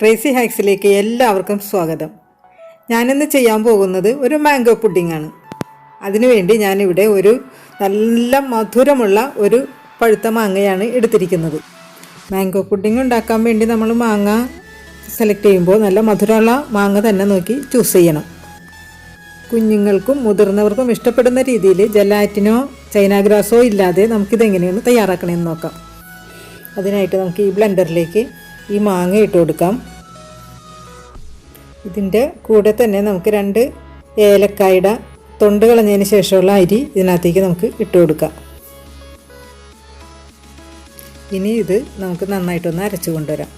Crazy ഹാക്സിലേക്ക് എല്ലാവർക്കും സ്വാഗതം. ഞാനിന്ന് ചെയ്യാൻ പോകുന്നത് ഒരു മാംഗോ പുഡിംഗാണ്. അതിനുവേണ്ടി ഞാനിവിടെ ഒരു നല്ല മധുരമുള്ള ഒരു പഴുത്ത മാങ്ങയാണ് എടുത്തിരിക്കുന്നത്. മാംഗോ പുഡിംഗ് ഉണ്ടാക്കാൻ വേണ്ടി നമ്മൾ മാങ്ങ സെലക്ട് ചെയ്യുമ്പോൾ നല്ല മധുരമുള്ള മാങ്ങ തന്നെ നോക്കി ചൂസ് ചെയ്യണം. കുഞ്ഞുങ്ങൾക്കും മുതിർന്നവർക്കും ഇഷ്ടപ്പെടുന്ന രീതിയിൽ ജലാറ്റിനോ ചൈന ഗ്രാസോ ഇല്ലാതെ നമുക്കിതെങ്ങനെയാണ് തയ്യാറാക്കണമെന്ന് നോക്കാം. അതിനായിട്ട് നമുക്ക് ഈ ബ്ലെൻഡറിലേക്ക് ഈ മാങ്ങ ഇട്ട് കൊടുക്കാം. ഇതിൻ്റെ കൂടെ തന്നെ നമുക്ക് 2 ഏലക്കായുടെ തൊണ്ട് കളഞ്ഞതിന് ശേഷമുള്ള അരി ഇതിനകത്തേക്ക് നമുക്ക് ഇട്ട് കൊടുക്കാം. ഇനി ഇത് നമുക്ക് നന്നായിട്ടൊന്ന് അരച്ചു കൊണ്ടുവരാം.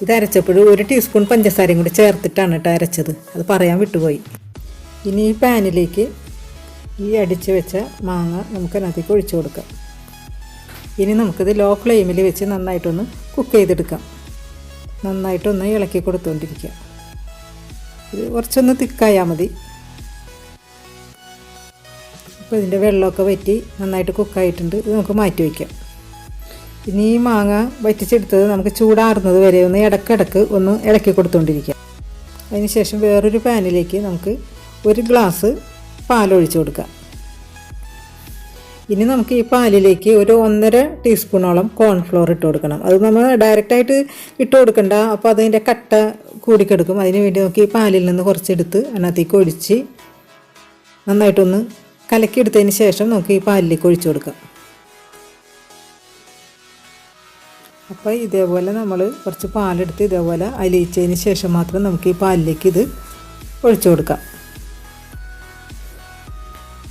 ഇത് അരച്ചപ്പോൾ 1 ടീസ്പൂൺ പഞ്ചസാരയും കൂടി ചേർത്തിട്ടാണ് കേട്ടോ അരച്ചത്, അത് പറയാൻ വിട്ടുപോയി. ഇനി ഈ പാനിലേക്ക് ഈ അടിച്ച് വെച്ച മാങ്ങ നമുക്കതിനകത്തേക്ക് ഒഴിച്ചു കൊടുക്കാം. ഇനി നമുക്കിത് ലോ ഫ്ലെയിമിൽ വെച്ച് നന്നായിട്ടൊന്ന് കുക്ക് ചെയ്തെടുക്കാം. നന്നായിട്ടൊന്ന് ഇളക്കി കൊടുത്തുകൊണ്ടിരിക്കുക. ഇത് കുറച്ചൊന്ന് തിക്കായാൽ മതി. അപ്പോൾ ഇതിൻ്റെ വെള്ളമൊക്കെ വറ്റി നന്നായിട്ട് കുക്കായിട്ടുണ്ട്. ഇത് നമുക്ക് മാറ്റി വയ്ക്കാം. ഇനി ഈ മാങ്ങ വറ്റിച്ചെടുത്തത് നമുക്ക് ചൂടാറുന്നത് വരെ ഒന്ന് ഇടയ്ക്കിടയ്ക്ക് ഒന്ന് ഇളക്കി കൊടുത്തുകൊണ്ടിരിക്കാം. അതിന് ശേഷം വേറൊരു പാനിലേക്ക് നമുക്ക് 1 ഗ്ലാസ് പാലൊഴിച്ച് കൊടുക്കാം. ഇനി നമുക്ക് ഈ പാലിലേക്ക് ഒരു 1.5 ടീസ്പൂണോളം കോൺഫ്ലോർ ഇട്ട് കൊടുക്കണം. അത് നമ്മൾ ഡയറക്റ്റായിട്ട് ഇട്ട് കൊടുക്കണ്ട, അപ്പോൾ അതിൻ്റെ കട്ട കൂടിക്കെടുക്കും. അതിന് വേണ്ടി നമുക്ക് ഈ പാലിൽ നിന്ന് കുറച്ചെടുത്ത് അതിനകത്തേക്ക് ഒഴിച്ച് നന്നായിട്ടൊന്ന് കലക്കിയെടുത്തതിന് ശേഷം നമുക്ക് ഈ പാലിലേക്ക് ഒഴിച്ചു കൊടുക്കാം. അപ്പോൾ ഇതേപോലെ നമ്മൾ കുറച്ച് പാലെടുത്ത് ഇതേപോലെ അലിയിച്ചതിന് ശേഷം മാത്രം നമുക്ക് ഈ പാലിലേക്ക് ഇത് ഒഴിച്ചു കൊടുക്കാം.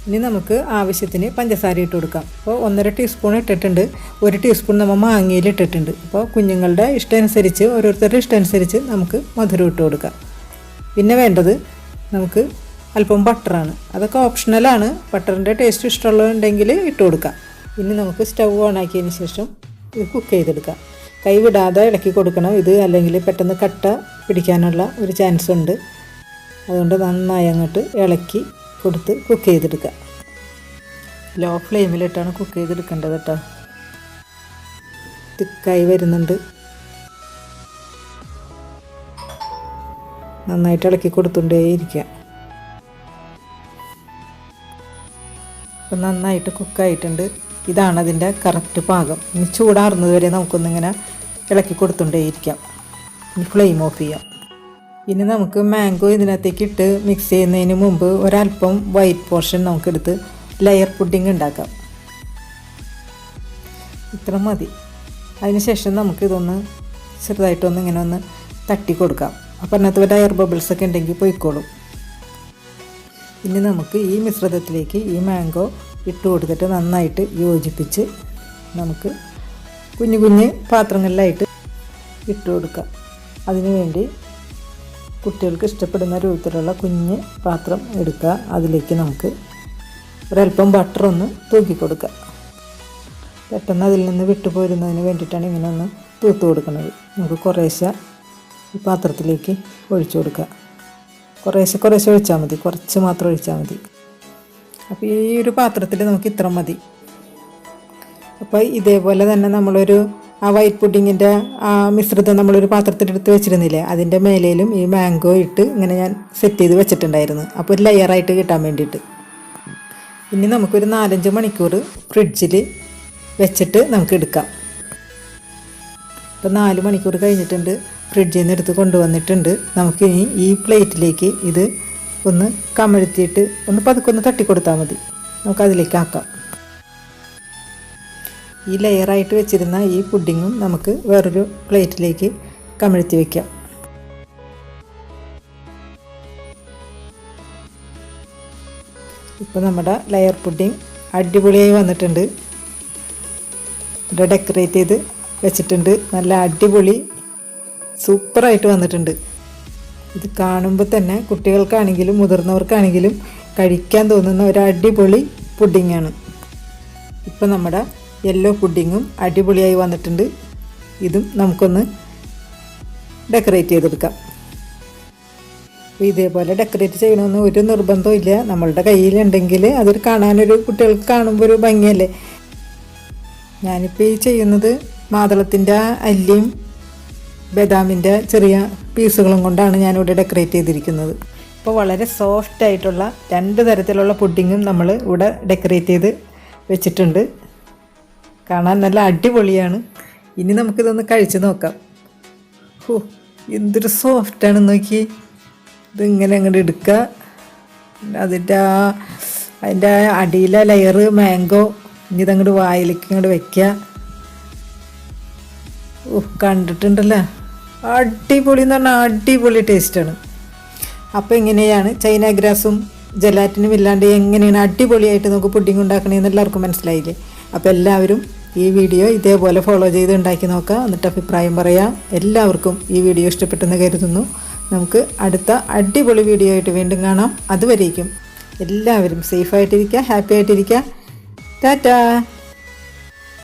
ഇനി നമുക്ക് ആവശ്യത്തിന് പഞ്ചസാര ഇട്ട് കൊടുക്കാം. അപ്പോൾ 1.5 ടീസ്പൂൺ ഇട്ടിട്ടുണ്ട്. 1 ടീസ്പൂൺ നമ്മൾ മാങ്ങയിൽ ഇട്ടിട്ടുണ്ട്. അപ്പോൾ കുഞ്ഞുങ്ങളുടെ ഇഷ്ടമനുസരിച്ച് ഓരോരുത്തരുടെ ഇഷ്ടമനുസരിച്ച് നമുക്ക് മധുരം ഇട്ട് കൊടുക്കാം. പിന്നെ വേണ്ടത് നമുക്ക് അല്പം ബട്ടറാണ്. അതൊക്കെ ഓപ്ഷണലാണ്. ബട്ടറിൻ്റെ ടേസ്റ്റ് ഇഷ്ടമുള്ളതുണ്ടെങ്കിൽ ഇട്ട് കൊടുക്കാം. ഇനി നമുക്ക് സ്റ്റൗ ഓണാക്കിയതിന് ശേഷം ഇത് കുക്ക് ചെയ്തെടുക്കാം. കൈ വിടാതെ ഇളക്കി കൊടുക്കണം. ഇത് അല്ലെങ്കിൽ പെട്ടെന്ന് കട്ട പിടിക്കാനുള്ള ഒരു ചാൻസ് ഉണ്ട്. അതുകൊണ്ട് നന്നായി അങ്ങോട്ട് ഇളക്കി കൊടുത്ത് കുക്ക് ചെയ്തെടുക്കുക. ലോ ഫ്ലെയിമിലിട്ടാണ് കുക്ക് ചെയ്തെടുക്കേണ്ടത് കേട്ടോ. തിക്കായി വരുന്നുണ്ട്. നന്നായിട്ട് ഇളക്കി കൊടുത്തുകൊണ്ടേയിരിക്കുക. അപ്പം നന്നായിട്ട് കുക്കായിട്ടുണ്ട്. ഇതാണ് അതിൻ്റെ കറക്റ്റ് പാകം. ഇനി ചൂടാറുന്നത് വരെ നമുക്കൊന്നിങ്ങനെ ഇളക്കി കൊടുത്തുകൊണ്ടേയിരിക്കാം. ഇനി ഫ്ലെയിം ഓഫ് ചെയ്യാം. ഇനി നമുക്ക് മാംഗോ ഇതിനകത്തേക്ക് ഇട്ട് മിക്സ് ചെയ്യുന്നതിന് മുമ്പ് ഒരല്പം വൈറ്റ് പോർഷൻ നമുക്കെടുത്ത് ലെയർ പുഡിംഗ് ഉണ്ടാക്കാം. ഇത്ര മതി. അതിനുശേഷം നമുക്കിതൊന്ന് ചെറുതായിട്ടൊന്ന് ഇങ്ങനെ ഒന്ന് തട്ടി കൊടുക്കാം. അപ്പോൾ അതിനകത്ത് വല്ല എയർ ബബിൾസൊക്കെ ഉണ്ടെങ്കിൽ പോയിക്കോളും. ഇനി നമുക്ക് ഈ മിശ്രിതത്തിലേക്ക് ഈ മാംഗോ ഇട്ട് കൊടുത്തിട്ട് നന്നായിട്ട് യോജിപ്പിച്ച് നമുക്ക് കുഞ്ഞു കുഞ്ഞ് പാത്രങ്ങളിലായിട്ട് ഇട്ട് കൊടുക്കാം. അതിനുവേണ്ടി കുട്ടികൾക്ക് ഇഷ്ടപ്പെടുന്ന രൂപത്തിലുള്ള കുഞ്ഞ് പാത്രം എടുക്കുക. അതിലേക്ക് നമുക്ക് ഒരല്പം ബട്ടറൊന്ന് തൂക്കി കൊടുക്കുക. പെട്ടെന്ന് അതിൽ നിന്ന് വിട്ടുപോരുന്നതിന് വേണ്ടിയിട്ടാണ് ഇങ്ങനെ ഒന്ന് തൂത്ത് കൊടുക്കുന്നത്. നമുക്ക് കുറേശ്ശെ ഈ പാത്രത്തിലേക്ക് ഒഴിച്ചു കൊടുക്കുക. കുറേശ്ശെ ഒഴിച്ചാൽ മതി, കുറച്ച് മാത്രം ഒഴിച്ചാൽ മതി. അപ്പോൾ ഈ ഒരു പാത്രത്തിൽ നമുക്ക് ഇത്ര മതി. അപ്പോൾ ഇതേപോലെ തന്നെ നമ്മളൊരു വൈറ്റ് പുഡിങ്ങിൻ്റെ മിശ്രിതം നമ്മളൊരു പാത്രത്തിലെടുത്ത് വെച്ചിരുന്നില്ലേ, അതിൻ്റെ മേലേലും ഈ മാംഗോ ഇട്ട് ഇങ്ങനെ ഞാൻ സെറ്റ് ചെയ്ത് വെച്ചിട്ടുണ്ടായിരുന്നു. അപ്പോൾ ഒരു ലെയറായിട്ട് കിട്ടാൻ വേണ്ടിയിട്ട്. ഇനി നമുക്കൊരു 4-5 മണിക്കൂർ ഫ്രിഡ്ജിൽ വെച്ചിട്ട് നമുക്ക് എടുക്കാം. ഇപ്പോൾ 4 മണിക്കൂർ കഴിഞ്ഞിട്ടുണ്ട്. ഫ്രിഡ്ജിൽ നിന്ന് എടുത്ത് കൊണ്ടുവന്നിട്ടുണ്ട്. നമുക്കിനി ഈ പ്ലേറ്റിലേക്ക് ഇത് ഒന്ന് കമഴ്ത്തിയിട്ട് ഒന്ന് പതുക്കൊന്ന് തട്ടിക്കൊടുത്താൽ മതി. നമുക്കതിലേക്ക് ആക്കാം. ഈ ലെയറായിട്ട് വെച്ചിരുന്ന ഈ പുഡിങ്ങും നമുക്ക് വേറൊരു പ്ലേറ്റിലേക്ക് കമഴ്ത്തി വയ്ക്കാം. ഇപ്പോൾ നമ്മുടെ ലെയർ പുഡിങ് അടിപൊളിയായി വന്നിട്ടുണ്ട്. ഇവിടെ ഡെക്കറേറ്റ് ചെയ്ത് വെച്ചിട്ടുണ്ട്. നല്ല അടിപൊളി സൂപ്പറായിട്ട് വന്നിട്ടുണ്ട്. ഇത് കാണുമ്പോൾ തന്നെ കുട്ടികൾക്കാണെങ്കിലും മുതിർന്നവർക്കാണെങ്കിലും കഴിക്കാൻ തോന്നുന്ന ഒരു അടിപൊളി പുഡിങ്ങാണ്. ഇപ്പോൾ നമ്മുടെ യെല്ലോ പുഡിങ്ങും അടിപൊളിയായി വന്നിട്ടുണ്ട്. ഇതും നമുക്കൊന്ന് ഡെക്കറേറ്റ് ചെയ്തെടുക്കാം. ഇതേപോലെ ഡെക്കറേറ്റ് ചെയ്യണമെന്ന് ഒരു നിർബന്ധവും ഇല്ല. നമ്മളുടെ കയ്യിലുണ്ടെങ്കിൽ അതൊരു കാണാനൊരു കുട്ടികൾക്ക് കാണുമ്പോൾ ഒരു ഭംഗിയല്ലേ. ഞാനിപ്പോൾ ഈ ചെയ്യുന്നത് മാതളത്തിൻ്റെ അല്ലിയും ബദാമിൻ്റെ ചെറിയ പീസുകളും കൊണ്ടാണ് ഞാനിവിടെ ഡെക്കറേറ്റ് ചെയ്തിരിക്കുന്നത്. ഇപ്പോൾ വളരെ സോഫ്റ്റായിട്ടുള്ള 2 തരത്തിലുള്ള പുഡിങ്ങും നമ്മൾ ഇവിടെ ഡെക്കറേറ്റ് ചെയ്ത് വെച്ചിട്ടുണ്ട്. കാണാൻ നല്ല അടിപൊളിയാണ്. ഇനി നമുക്കിതൊന്ന് കഴിച്ച് നോക്കാം. എന്തൊരു സോഫ്റ്റാണെന്ന് നോക്കി. ഇതിങ്ങനെ അങ്ങോട്ട് എടുക്കുക, അതിൻ്റെ അടിയിലെ ലെയറ് മാംഗോ. ഇനി ഇതങ്ങോട്ട് വായിലേക്ക് ഇങ്ങോട്ട് വയ്ക്കുക. കണ്ടിട്ടുണ്ടല്ലോ, അടിപൊളി എന്ന് പറഞ്ഞാൽ അടിപൊളി ടേസ്റ്റാണ്. അപ്പോൾ എങ്ങനെയാണ് ചൈന ഗ്രാസും ജലാറ്റിനും ഇല്ലാണ്ട് എങ്ങനെയാണ് അടിപൊളിയായിട്ട് നമുക്ക് പുഡിങ് ഉണ്ടാക്കണമെന്ന് എല്ലാവർക്കും മനസ്സിലായില്ലേ? അപ്പോൾ എല്ലാവരും ഈ വീഡിയോ ഇതേപോലെ ഫോളോ ചെയ്ത് ഉണ്ടാക്കി നോക്കുക. എന്നിട്ട് അഭിപ്രായം പറയാം. എല്ലാവർക്കും ഈ വീഡിയോ ഇഷ്ടപ്പെട്ടെന്ന് കരുതുന്നു. നമുക്ക് അടുത്ത അടിപൊളി വീഡിയോ ആയിട്ട് വീണ്ടും കാണാം. അതുവരേക്കും എല്ലാവരും സേഫായിട്ടിരിക്കുക, ഹാപ്പി ആയിട്ടിരിക്കുക. ടാറ്റാ.